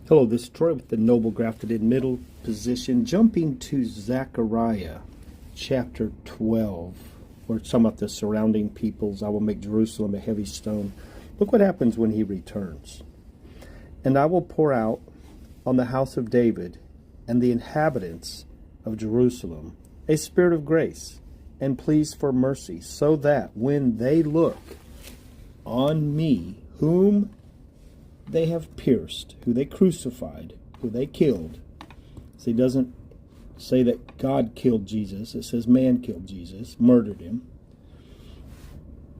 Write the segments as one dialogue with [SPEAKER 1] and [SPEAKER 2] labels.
[SPEAKER 1] Hello, this is Troy with the Noble Grafted in middle position, jumping to Zechariah chapter 12, where it's talking about the surrounding peoples. I will make Jerusalem a heavy stone. Look what happens when he returns. And I will pour out on the house of David and the inhabitants of Jerusalem a spirit of grace and pleas for mercy, so that when they look on me, whom they have pierced, who they crucified, who they killed. So he doesn't say that God killed Jesus. It says man killed Jesus, murdered him.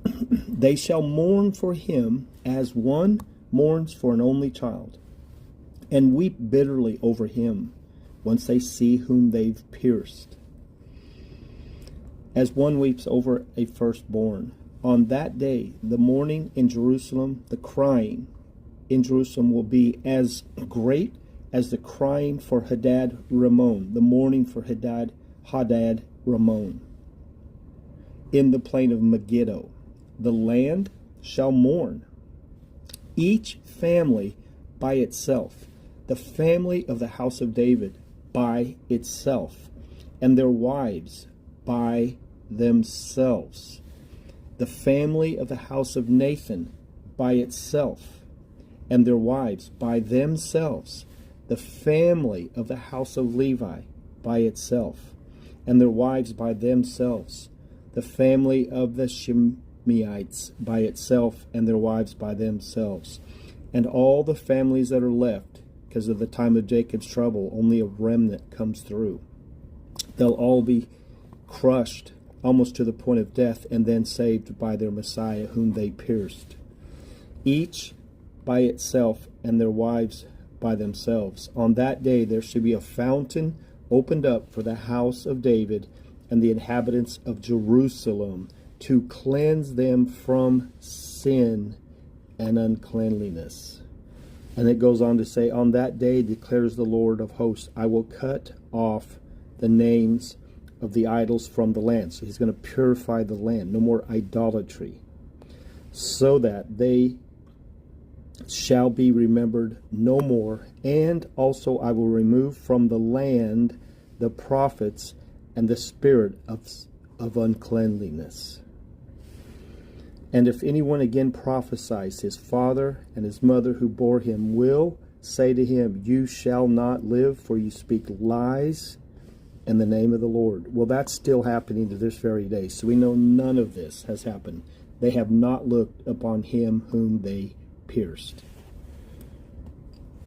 [SPEAKER 1] They shall mourn for him as one mourns for an only child, and weep bitterly over him once they see whom they've pierced, as one weeps over a firstborn. On that day, the mourning in Jerusalem, the crying in Jerusalem will be as great as the crying for Hadad Ramon, the mourning for Hadad Ramon. In the plain of Megiddo, the land shall mourn, each family by itself, the family of the house of David by itself, and their wives by themselves, the family of the house of Nathan by itself, and their wives by themselves, the family of the house of Levi by itself, and their wives by themselves, the family of the Shimeites by itself, and their wives by themselves, and all the families that are left, because of the time of Jacob's trouble, only a remnant comes through. They'll all be crushed almost to the point of death, and then saved by their Messiah, whom they pierced. Each by itself, and their wives by themselves. On that day there should be a fountain opened up for the house of David and the inhabitants of Jerusalem, to cleanse them from sin and uncleanliness. And it goes on to say, on that day declares the Lord of hosts, I will cut off the names of the idols from the land. So he's going to purify the land. No more idolatry. So that they shall be remembered no more. And also I will remove from the land the prophets and the spirit of uncleanliness. And if anyone again prophesies, his father and his mother who bore him will say to him, you shall not live, for you speak lies in the name of the Lord. Well, that's still happening to this very day. So we know none of this has happened. They have not looked upon him whom they pierced.